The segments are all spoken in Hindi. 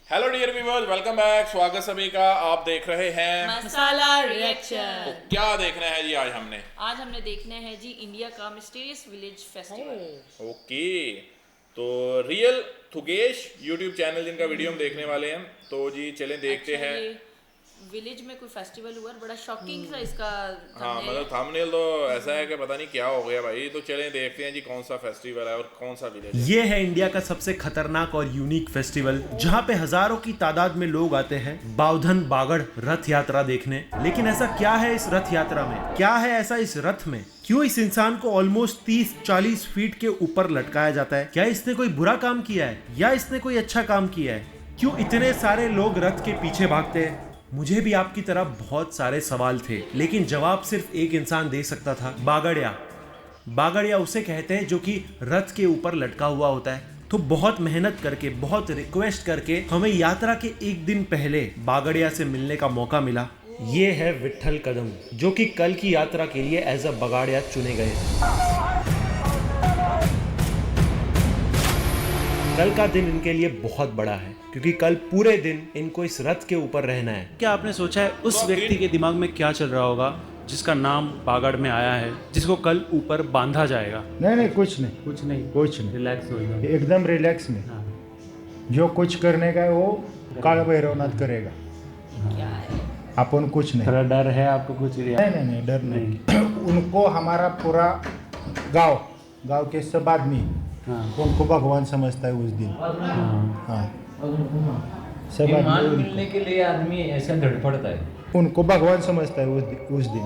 Hello dear viewers, welcome back. स्वागत सभी का। आप देख रहे हैं मसाला रिएक्शन। तो क्या देखना है जी आज हमने देखना है जी इंडिया का मिस्टीरियस विलेज फेस्टिवल। ओके, तो रियल थुगेश यूट्यूब चैनल जिनका वीडियो हम देखने वाले हैं, तो जी चलें देखते हैं। ये विलेज में कोई फेस्टिवल हुआ है, बड़ा शॉकिंग सा इसका हाँ, thumbnail मतलब है। थंबनेल तो ऐसा है कि पता नहीं क्या हो गया भाई। तो चलें देखते हैं जी कौन सा फेस्टिवल है और कौन सा विलेज है। ये है इंडिया का सबसे खतरनाक और यूनिक फेस्टिवल, जहाँ पे हजारों की तादाद में लोग आते हैं बावधन बागड़ रथ यात्रा देखने। लेकिन ऐसा क्या है इस रथ यात्रा में, क्या है ऐसा इस रथ में? क्यों इस इंसान को ऑलमोस्ट 30-40 फीट के ऊपर लटकाया जाता है? क्या इसने कोई बुरा काम किया है या इसने कोई अच्छा काम किया है? क्यों इतने सारे लोग रथ के पीछे भागते हैं? मुझे भी आपकी तरह बहुत सारे सवाल थे, लेकिन जवाब सिर्फ एक इंसान दे सकता था, बागड़िया। बागड़िया उसे कहते हैं जो कि रथ के ऊपर लटका हुआ होता है। तो बहुत मेहनत करके, बहुत रिक्वेस्ट करके हमें यात्रा के एक दिन पहले बागड़िया से मिलने का मौका मिला। ये है विट्ठल कदम, जो कि कल की यात्रा के लिए एज अ बागड़िया चुने गए। कल का दिन इनके लिए बहुत बड़ा है, क्योंकि कल पूरे दिन इनको इस रथ के ऊपर रहना है। क्या आपने सोचा है उस व्यक्ति के दिमाग में क्या चल रहा होगा जिसका नाम बागड़ में आया है, जिसको कल ऊपर बांधा जाएगा? नहीं, कुछ नहीं, रिलैक्स हो जाओ। एकदम रिलैक्स में। हाँ। जो कुछ करने का है वो काल भैरवनाथ करेगा। क्या है? अपन कुछ नहीं। थोड़ा डर है आपको कुछ? नहीं, डर नहीं। उनको हमारा पूरा गांव के सब आदमी उनको भगवान समझता है उस दिन। हाँ, सब मान आदमी मिलने के लिए आदमी ऐसा धड़पड़ता है। उनको भगवान समझता है उस दिन।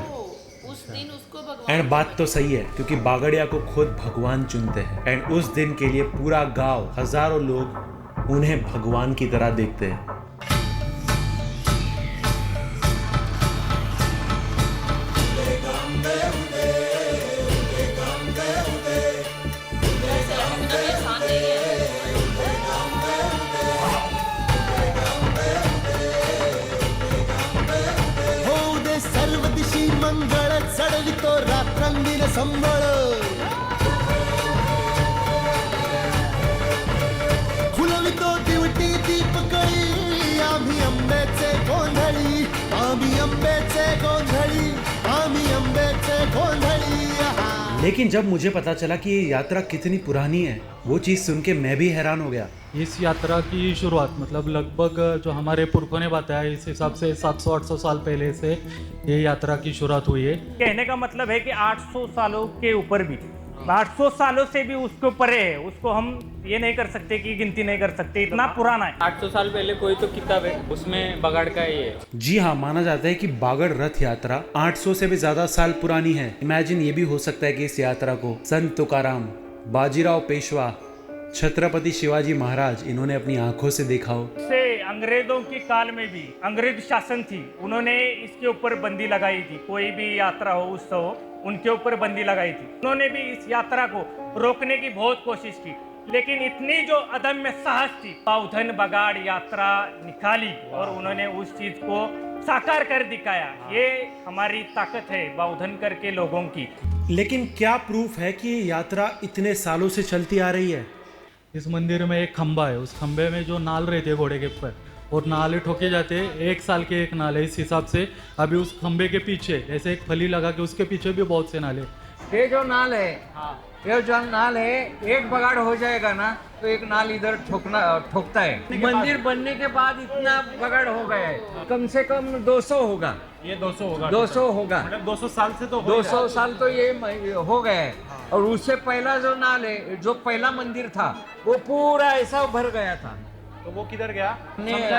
उस दिन उसको भगवान। एंड बात तो सही है, क्योंकि बागड़िया को खुद भगवान चुनते हैं। एंड उस दिन के लिए पूरा गांव, हजारों लोग उन्हें भगवान की तरह देखते हैं। ऐसे लटकना भी आसान नहीं है। होऊ दे सर्व दिशी मंगळ, चढवितो रात्रंदिन संबळ. फुलवितो दिवटी दीपकळी, आम्ही आंब्याचे गोंधळी, आम्ही आंब्याचे गोंधळी, आम्ही आंब्याचे गोंधळी. लेकिन जब मुझे पता चला कि ये यात्रा कितनी पुरानी है, वो चीज सुन के मैं भी हैरान हो गया। इस यात्रा की शुरुआत मतलब लगभग जो हमारे पुरखों ने बताया, इस हिसाब से 700-800 साल पहले से ये यात्रा की शुरुआत हुई है। कहने का मतलब है कि 800 सालों के ऊपर भी, 800 सालों से भी उसके ऊपर है। उसको हम ये नहीं कर सकते कि गिनती नहीं कर सकते, इतना पुराना है। 800 साल पहले कोई तो किताब है, उसमें बगाड़ का ही है। जी हाँ, माना जाता है कि बागड़ रथ यात्रा 800 से भी ज्यादा साल पुरानी है। इमेजिन ये भी हो सकता है कि इस यात्रा को संत तुकाराम, बाजीराव पेशवा, छत्रपति शिवाजी महाराज इन्होंने अपनी आंखों से देखा हो। से अंग्रेजों के काल में भी अंग्रेज शासन थी, उन्होंने इसके ऊपर बंदी लगाई थी। कोई भी यात्रा हो, उत्सव हो, उनके ऊपर बंदी लगाई थी। उन्होंने भी इस यात्रा को रोकने की बहुत कोशिश की, लेकिन इतनी जो अदम्य साहस थी, बावधन बगाड़ यात्रा निकाली और उन्होंने उस चीज को साकार कर दिखाया। ये हमारी ताकत है बावधन करके लोगों की। लेकिन क्या प्रूफ है कि ये यात्रा इतने सालों से चलती आ रही है? इस मंदिर में एक खंबा है, उस खंबे में जो नाल रहते हैं घोड़े के ऊपर, और नाले ठोके जाते हैं। 1 साल के एक नाल है। इस हिसाब से अभी उस खंबे के पीछे ऐसे एक फली लगा के उसके पीछे भी बहुत से नाले। ये जो नाल है, ये जो नाल है, एक बगाड़ हो जाएगा ना तो एक नाल इधर ठोकता है। मंदिर बनने के बाद इतना बगाड़ हो गया है, कम से कम 200 होगा। ये 200 होगा। 200 होगा, मतलब 200 साल से तो 200 साल तो ये हो गया है। और उससे पहला जो नाल है, जो पहला मंदिर था, वो पूरा ऐसा भर गया था। तो वो किधर गया?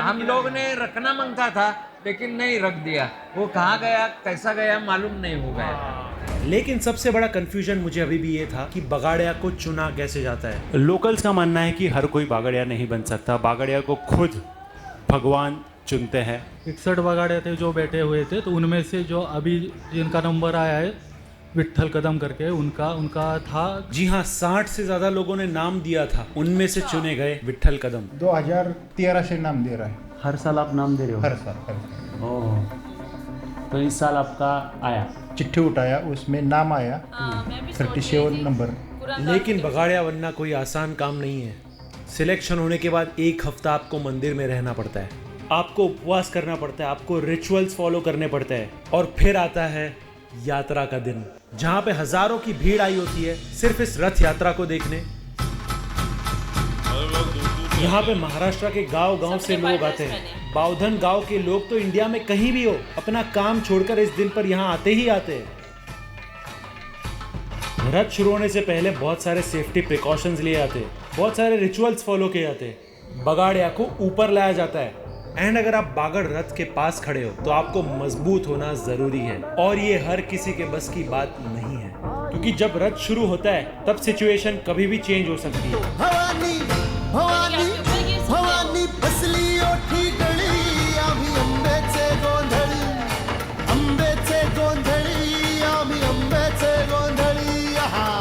हम लोग ने रखना मांगता था, लेकिन नहीं रख दिया। वो कहाँ गया, कैसा गया, मालूम नहीं हो गया। लेकिन सबसे बड़ा कंफ्यूजन मुझे अभी भी ये था कि बागड़िया को चुना कैसे जाता है। लोकल्स का मानना है कि हर कोई बागड़िया नहीं बन सकता, बागड़िया को खुद भगवान चुनते हैं। 61 बगाड़े थे जो बैठे हुए थे, तो उनमें से जो अभी जिनका नंबर आया है विट्ठल कदम करके, उनका था। जी हाँ, 60 से ज्यादा लोगों ने नाम दिया था, उनमें से चुने गए विट्ठल कदम। 2013 से नाम दे रहा है। हर साल आप नाम दे रहे हो? हर साल। ओह, तो इस साल आपका आया? चिट्ठी उठाया, उसमें नाम आया। मैं भी सोच रही 37 थी, नंबर। पूरा लेकिन बगाड़िया बनना कोई आसान काम नहीं है। सिलेक्शन होने के बाद 1 हफ्ता आपको मंदिर में रहना पड़ता है, आपको उपवास करना पड़ता है, आपको रिचुअल्स फॉलो करने पड़ते हैं, और फिर आता है यात्रा का दिन, जहां पे हजारों की भीड़ आई होती है सिर्फ इस रथ यात्रा को देखने। यहाँ पे महाराष्ट्र के गांव-गांव से लोग आते हैं। बाउधन गांव के लोग तो इंडिया में कहीं भी हो अपना काम छोड़कर इस दिन पर यहाँ आते ही आते हैं। रथ शुरू होने से पहले बहुत सारे सेफ्टी प्रिकॉशंस लिए जाते हैं, बहुत सारे रिचुअल्स फॉलो किए जाते हैं। बगाड़िया को ऊपर लाया जाता है, एंड अगर आप बागड़ रथ के पास खड़े हो तो आपको मजबूत होना जरूरी है, और ये हर किसी के बस की बात नहीं है, क्योंकि जब रथ शुरू होता है तब सिचुएशन कभी भी चेंज हो सकती है। भवानी भवानी भवानी बसली ओठी गळी आम्ही अंबेचे गोंधळी आम्ही अंबेचे गोंधळी आहा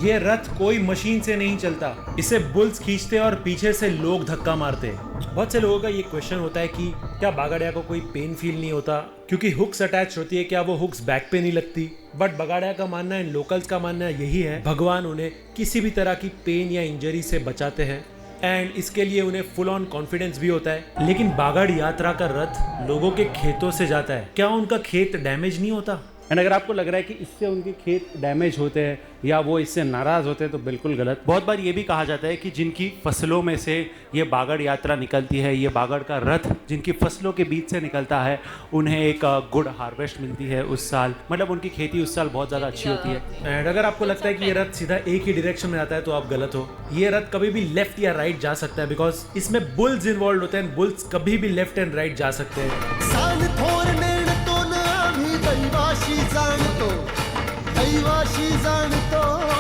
ये रथ कोई मशीन से नहीं चलता, इसे बुल्स खींचते और पीछे से लोग धक्का मारते। बहुत से लोगों का ये क्वेश्चन होता है कि क्या बागड़िया को कोई पेन फील नहीं होता क्योंकि हुक्स अटैच होती है, क्या वो हुक्स बैक पे नहीं लगती? बट बगाड़िया का मानना है, लोकल्स का मानना यही है, भगवान उन्हें किसी भी तरह की पेन या इंजरी से बचाते हैं, एंड इसके लिए उन्हें फुल ऑन कॉन्फिडेंस भी होता है। लेकिन बागड़ यात्रा का रथ लोगों के खेतों से जाता है, क्या उनका खेत डैमेज नहीं होता? एंड अगर आपको लग रहा है कि इससे उनके खेत डैमेज होते हैं या वो इससे नाराज़ होते हैं तो बिल्कुल गलत। बहुत बार ये भी कहा जाता है कि जिनकी फसलों में से ये बागड़ यात्रा निकलती है, ये बागड़ का रथ जिनकी फसलों के बीच से निकलता है, उन्हें एक गुड हार्वेस्ट मिलती है उस साल, मतलब उनकी खेती उस साल बहुत ज़्यादा अच्छी होती है। एंड अगर आपको लगता है कि ये रथ सीधा एक ही डायरेक्शन में जाता है तो आप गलत हो। ये रथ कभी भी लेफ्ट या राइट जा सकता है, बिकॉज इसमें बुल्स इन्वॉल्व होते हैं, बुल्स कभी भी लेफ्ट एंड राइट जा सकते हैं। सान थोर नेणतो न आम्ही दैवाशी जाणतो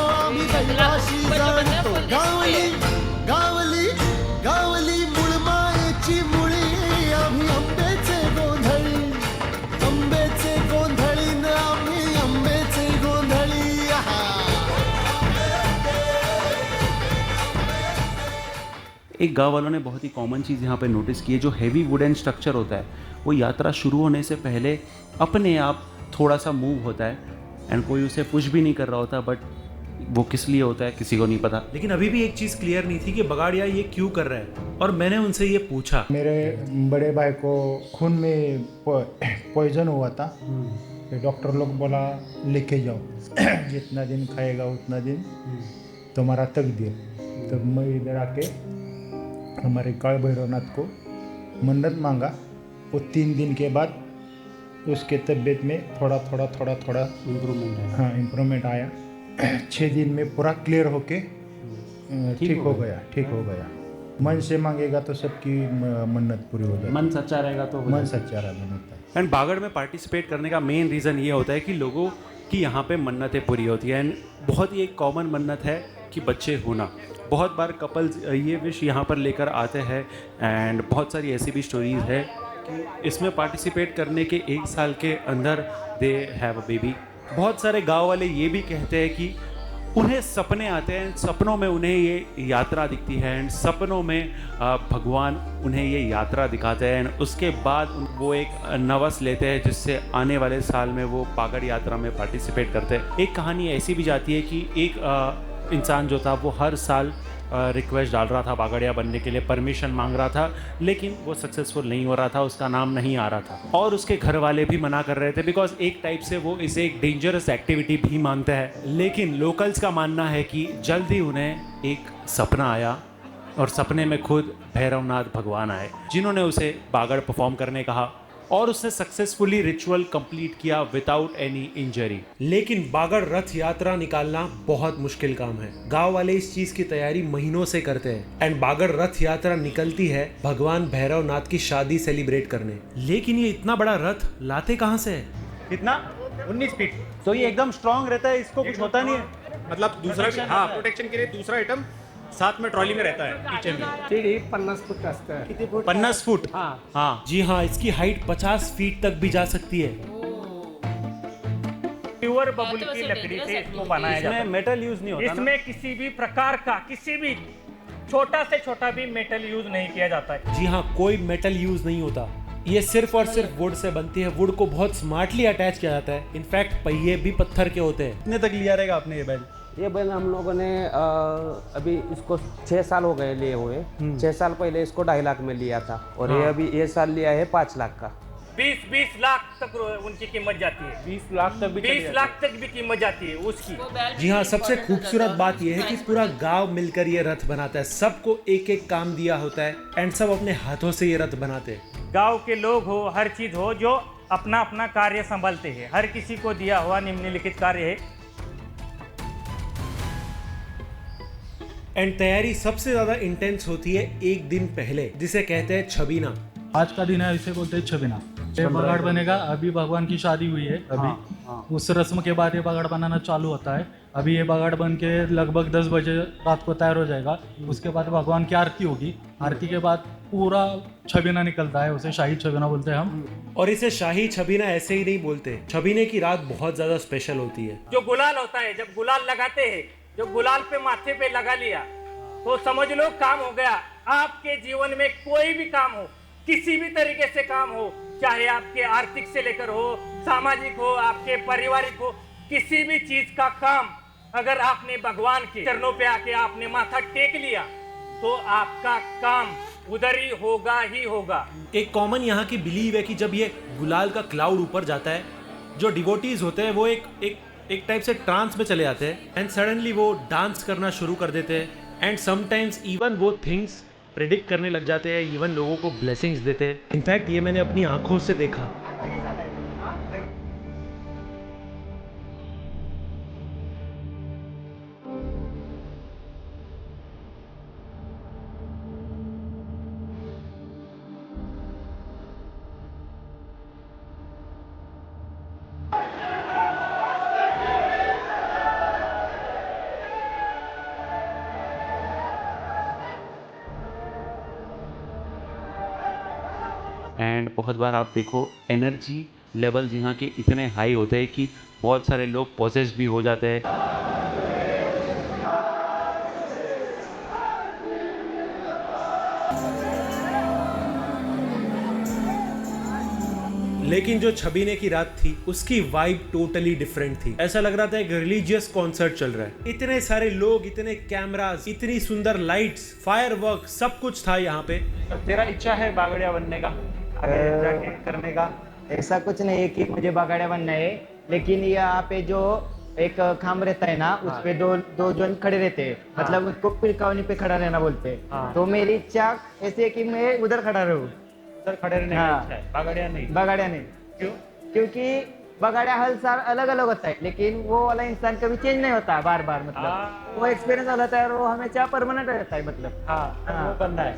आम्ही दैवाशी जाणतो गावली गावली गावली मूळ मायेची मुळी आम्ही अंबेचे गोंधळी न आम्ही अंबेचे गोंधळी आहा। एक गांव वालों ने बहुत ही कॉमन चीज़ यहाँ पे नोटिस की है, जो हैवी वुडन स्ट्रक्चर होता है वो यात्रा शुरू होने से पहले अपने आप थोड़ा सा मूव होता है, एंड कोई उसे पुश भी नहीं कर रहा होता, बट वो किस लिए होता है किसी को नहीं पता। लेकिन अभी भी एक चीज़ क्लियर नहीं थी कि बगाड़िया ये क्यों कर रहा है, और मैंने उनसे ये पूछा। मेरे बड़े भाई को खून में पॉइजन हुआ था, तो डॉक्टर लोग बोला लेके जाओ, जितना दिन खाएगा उतना दिन तुम्हारा तकदीर। तब मैं इधर आके हमारे काल भैरवनाथ को मन्नत मांगा, वो 3 दिन के बाद उसके तबीयत में थोड़ा इम्प्रूवमेंट आया। हाँ, इम्प्रूवमेंट आया। 6 दिन में पूरा क्लियर होके ठीक हो गया। मन से मांगेगा तो सबकी मन्नत पूरी हो जाएगी, मन सच्चा रहेगा तो मन सच्चा रहना होता है। एंड बागड़ में पार्टिसिपेट करने का मेन रीज़न ये होता है कि लोगों की यहाँ पे मन्नतें पूरी होती हैं, एंड बहुत ही एक कॉमन मन्नत है कि बच्चे होना। बहुत बार कपल्स ये विश यहाँ पर लेकर आते हैं, एंड बहुत सारी ऐसी भी स्टोरीज है कि इसमें पार्टिसिपेट करने के 1 साल के अंदर दे हैव अ बेबी। बहुत सारे गांव वाले ये भी कहते हैं कि उन्हें सपने आते हैं, सपनों में उन्हें ये यात्रा दिखती है, एंड सपनों में भगवान उन्हें ये यात्रा दिखाते हैं, एंड उसके बाद वो एक नवस लेते हैं जिससे आने वाले साल में वो बागड़ यात्रा में पार्टिसिपेट करते हैं। एक कहानी ऐसी भी जाती है कि एक इंसान जो था वो हर साल रिक्वेस्ट डाल रहा था बागड़िया बनने के लिए, परमिशन मांग रहा था, लेकिन वो सक्सेसफुल नहीं हो रहा था, उसका नाम नहीं आ रहा था, और उसके घर वाले भी मना कर रहे थे, बिकॉज एक टाइप से वो इसे एक डेंजरस एक्टिविटी भी मानते हैं। लेकिन लोकल्स का मानना है कि जल्द ही उन्हें एक सपना आया, और सपने में खुद भैरवनाथ भगवान आए, जिन्होंने उसे बागड़ परफॉर्म करने कहा, और उसने सक्सेसफुली रिचुअल कंप्लीट किया विदाउट एनी इंजरी। लेकिन बागड़ रथ यात्रा निकालना बहुत मुश्किल काम है। गांव वाले इस चीज की तैयारी महीनों से करते हैं, एंड बागड़ रथ यात्रा निकलती है भगवान भैरवनाथ की शादी सेलिब्रेट करने। लेकिन ये इतना बड़ा रथ लाते कहाँ से है? कितना 19 फीट। तो ये एकदम स्ट्रांग रहता है, इसको कुछ होता नहीं है, मतलब दूसरा, हाँ, प्रोटेक्शन के लिए दूसरा आइटम साथ में ट्रॉली में रहता है पीछे में। 50 फुट असतं है। 50 फुट? हाँ, जी हाँ, इसकी हाइट 50 फीट तक भी जा सकती है। प्योर बबुल की लकड़ी से इसको बनाया जाता है। इसमें मेटल यूज नहीं होता, इसमें किसी भी प्रकार का किसी भी छोटा से छोटा भी मेटल यूज नहीं किया जाता है। जी हाँ, कोई मेटल यूज नहीं होता। ये सिर्फ और सिर्फ वुड से बनती है। वुड को बहुत स्मार्टली अटैच किया जाता है। इनफैक्ट पहिए भी पत्थर के होते हैं। कितने तक लिया रहेगा आपने ये बैल? ये बैल हम लोगों ने अभी इसको 6 साल हो गए लिए हुए। 6 साल पहले इसको 2.5 लाख में लिया था और ये अभी ये साल लिया है 5 लाख का। 20 लाख तक उनकी कीमत जाती है। 20 लाख तक भी 20 लाख तक भी कीमत जाती है उसकी। जी हाँ, सबसे खूबसूरत बात यह है कि पूरा गांव मिलकर ये रथ बनाता है। सबको एक एक काम दिया होता है एंड सब अपने हाथों से ये रथ बनाते हैं। गांव के लोग हो, हर चीज हो, जो अपना अपना कार्य संभालते हैं। हर किसी को दिया हुआ निम्नलिखित कार्य है। एंड तैयारी सबसे ज्यादा इंटेंस होती है एक दिन पहले, जिसे कहते हैं छबीना। आज का दिन है, इसे बोलते हैं छबीना। ये बगाड़ बनेगा। अभी भगवान की शादी हुई है अभी। उस रस्म के बाद ये बगाड़ बनाना चालू होता है। अभी ये बगाड़ बन के लगभग 10 बजे रात को तैयार हो जाएगा। उसके बाद भगवान की आरती होगी। आरती के बाद पूरा छबीना निकलता है, उसे शाही छबीना बोलते हैं हम। और इसे शाही छबीना ऐसे ही नहीं बोलते। छबीने की रात बहुत ज्यादा स्पेशल होती है। जो गुलाल होता है, जब गुलाल लगाते हैं, जो गुलाल पे माथे पे लगा लिया तो समझ लो काम हो गया। आपके जीवन में कोई भी काम हो, किसी भी तरीके से काम हो, चाहे आपके आर्थिक से लेकर हो, सामाजिक हो, आपके पारिवारिक हो, किसी भी चीज का काम अगर आपने भगवान के चरणों पे आके आपने माथा टेक लिया तो आपका काम उधर ही होगा। एक कॉमन यहाँ की बिलीव है कि जब ये गुलाल का क्लाउड ऊपर जाता है, जो डिवोटीज होते हैं वो एक टाइप से ट्रांस में चले जाते हैं एंड सडनली वो डांस करना शुरू कर देते हैं एंड समटाइम्स इवन वो थिंग्स प्रेडिक्ट करने लग जाते हैं, इवन लोगों को ब्लेसिंग्स देते हैं। इनफैक्ट ये मैंने अपनी आंखों से देखा। एंड बहुत बार आप देखो एनर्जी लेवल यहाँ के इतने हाई होते हैं कि बहुत सारे लोग पॉसेस भी हो जाते हैं। लेकिन जो छबीने की रात थी उसकी वाइब टोटली डिफरेंट थी। ऐसा लग रहा था एक रिलीजियस कॉन्सर्ट चल रहा है। इतने सारे लोग, इतने कैमरास, इतनी सुंदर लाइट्स, फायरवर्क, सब कुछ था यहाँ पे। तेरा इच्छा है बागड़िया बनने का, आगे जाके करने का? ऐसा कुछ नहीं है कि मुझे बगाड़ा बनना है, लेकिन यहाँ पे जो एक खाम रहता है ना, उस पे दो जन खड़े रहते हैं। मतलब उसको पिलकावनी पे खड़ा रहना बोलते हैं। तो मेरी इच्छा ऐसी है कि मैं उधर खड़ा रहूँ। उधर खड़े रहने की इच्छा है, बागड़िया नहीं? बगाड़ा नहीं। क्यों? क्योंकि बगाड़ा हर साल अलग अलग होता है, लेकिन वो वाला इंसान कभी चेंज नहीं होता बार बार। मतलब वो एक्सपीरियंस हो जाता है और वो हमेशा परमानेंट रहता है। मतलब वो बनना है।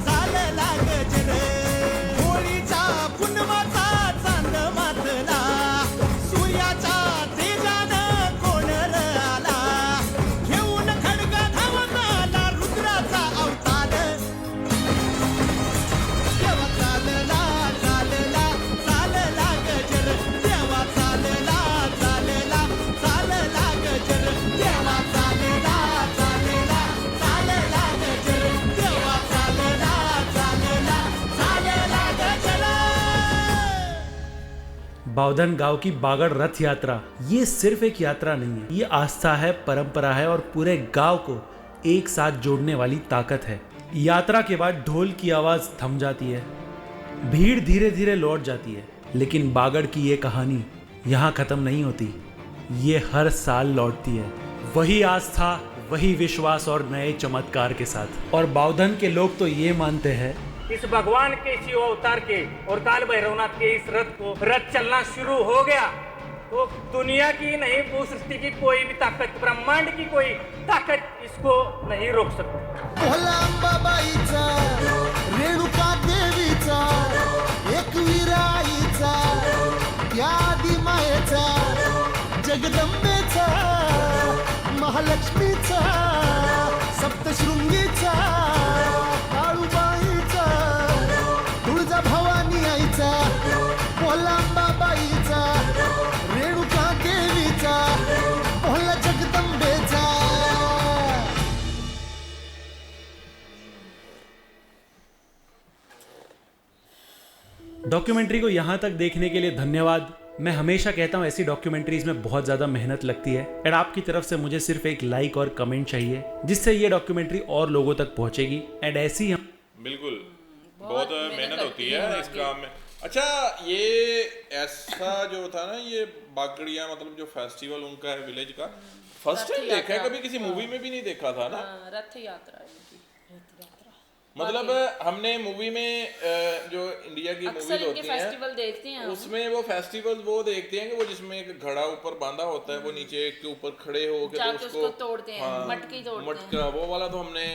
चालेला गजर होळीचा पुनवाचा चांद मातला सूर्याच्या तेजानं कोणर आला घेऊन खडगा धावत आला रुद्राचा अवतार देवा चालला चालला चालला गजर देवा चालला चालला चालला गजर देवा चालला चालला चालला गजर देवा चालला चालला चालला गजर। बावधन गांव की बागड़ रथ यात्रा ये सिर्फ एक यात्रा नहीं है, ये आस्था है, परंपरा है और पूरे गांव को एक साथ जोड़ने वाली ताकत है। यात्रा के बाद ढोल की आवाज थम जाती है, भीड़ धीरे धीरे लौट जाती है, लेकिन बागड़ की ये कहानी यहाँ खत्म नहीं होती, ये हर साल लौटती है। वही आस्था, वही विश्वास और नए चमत्कार के साथ। और बावधन के लोग तो ये मानते हैं इस भगवान के शिव अवतार के और काल भैरवनाथ के इस रथ चलना शुरू हो गया तो दुनिया की नहीं, भू सृष्टि की कोई भी ताकत, ब्रह्मांड की कोई ताकत इसको नहीं रोक सकती। भोला अंबाबाईचा, रेणुका देवीचा, एकवीर आईचा, त्या आदी मायेचा, जगदंबेचा, महालक्ष्मीचा, सप्तशृंगीचा, काळूबाईचा, तुळजा भवानी आईचा, भोला अंबाबाईचा, रेणुका देवीचा, भोला डॉक्यूमेंट्री को यहाँ तक देखने के लिए धन्यवाद। मैं हमेशा कहता हूँ ऐसी डॉक्यूमेंट्रीज में बहुत ज़्यादा मेहनत लगती है एंड आपकी तरफ से मुझे सिर्फ एक लाइक और कमेंट चाहिए जिससे ये डॉक्यूमेंट्री और लोगों तक पहुँचेगी एंड ऐसी हम बिल्कुल बहुत मेहनत होती है इस काम में। अच्छा, ये ऐसा जो था ना, ये बागड़िया मतलब जो फेस्टिवल उनका है विलेज का, फर्स्ट टाइम देखा है, कभी किसी मूवी में भी नहीं देखा था ना। रथ यात्रा है इनकी। मतलब हमने मूवी में जो इंडिया की मूवीज होती हैं फेस्टिवल देखते हैं उसमें वो फेस्टिवल वो देखते हैं कि वो जिसमें एक घड़ा ऊपर बांधा होता है, वो नीचे के ऊपर खड़े हो के उसको तोड़ते हैं, मटकी तोड़ते हैं। मटका वो वाला तो हमने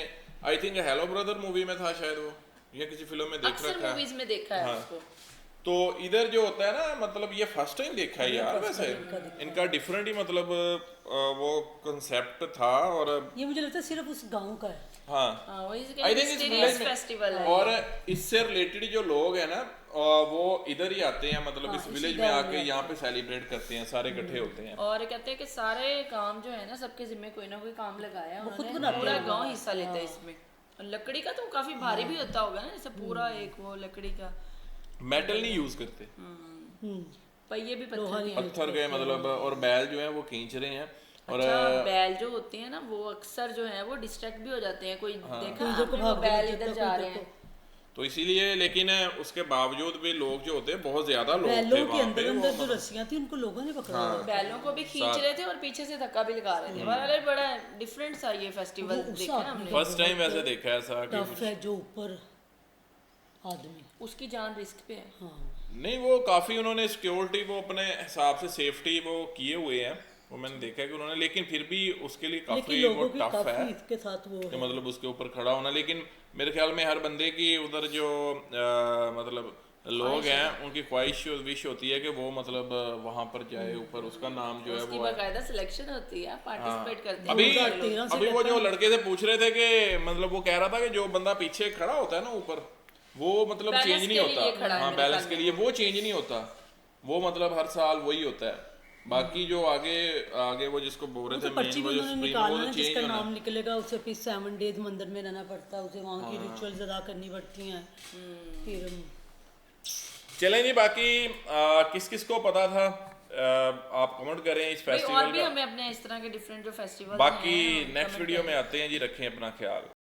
I think hello brother movie में था शायद, वो या किसी फिल्म में देख रखा है, मूवीज में देखा है उसको। तो इधर जो होता है ना, मतलब ये फर्स्ट टाइम देखा है यार। वैसे इनका डिफरेंट ही मतलब वो कंसेप्ट था और ये मुझे लगता है सिर्फ उस गांव का है। हाँ आई थिंक इस फेस्टिवल है और इससे रिलेटेड जो लोग हैं ना वो इधर ही आते हैं, मतलब इस विलेज में आके यहाँ पे सेलिब्रेट करते हैं, सारे इकट्ठे होते हैं। और कहते हैं कि सारे काम जो है ना सबके जिम्मे कोई ना कोई काम लगाया है उन्होंने, पूरा गांव हिस्सा लेता है इसमें। लकड़ी का तो काफी भारी भी होता होगा ना, जैसे पूरा एक वो लकड़ी का, मेटल नहीं यूज करते, पहिए भी पत्थर के मतलब। और बैल जो है वो खींच रहे हैं और बैल जो होते हैं ना वो अक्सर जो है वो डिस्ट्रैक्ट भी हो जाते हैं, कोई देखा वो बैल इधर जा रहे हैं तो इसीलिए। लेकिन उसके बावजूद भी लोग जो होते हैं बहुत ज्यादा लोग बैलों थे के अंदर अंदर जो रस्सियां थी उनको लोगों ने पकड़ा हुआ है। बैलों को भी खींच रहे थे और पीछे से धक्का भी लगा रहे थे। बड़ा बड़ा डिफरेंट सा ये फेस्टिवल देखा ना हमने, फर्स्ट टाइम वैसे देखा है ऐसा कि टफ है जो ऊपर आदमी उसकी जान रिस्क पे है। हाँ नहीं, वो काफी उन्होंने सिक्योरिटी वो अपने हिसाब से सेफ्टी वो किए हुए हैं, वो मैंने देखा है कि उन्होंने, लेकिन फिर भी उसके लिए काफी वो टफ है इसके साथ वो कि मतलब उसके ऊपर खड़ा होना। लेकिन मेरे ख्याल में हर बंदे की उधर जो मतलब लोग हैं उनकी ख्वाहिश विश होती है कि वो मतलब वहां पर जाए ऊपर, उसका नाम जो है वो बाकायदा सिलेक्शन होती है, पार्टिसिपेट करते हैं। अभी वो जो लड़के से पूछ रहे थे कि मतलब वो कह रहा था कि जो बंदा पीछे खड़ा होता है ना ऊपर, वो मतलब चेंज नहीं होता। हाँ, बैलेंस के लिए वो चेंज नहीं होता, वो मतलब हर साल वही होता है। बाकी जो आगे वो जिसको बोल रहे थे पर्ची भी उन्होंने निकालना है, जिसका नाम निकलेगा उसे फिर 7 डेज मंदिर में रहना पड़ता है, उसे वहाँ की रिचुअल्स अदा करनी पड़ती हैं। फिर चलें जी, बाकी किस किस को पता था आप कमेंट करें इस फेस्टिवल और भी हमें अपने इस तरह के डिफरेंट जो फेस्टिवल बाकी नेक्स्ट वीडियो में आते हैं जी। रखें अपना ख्याल।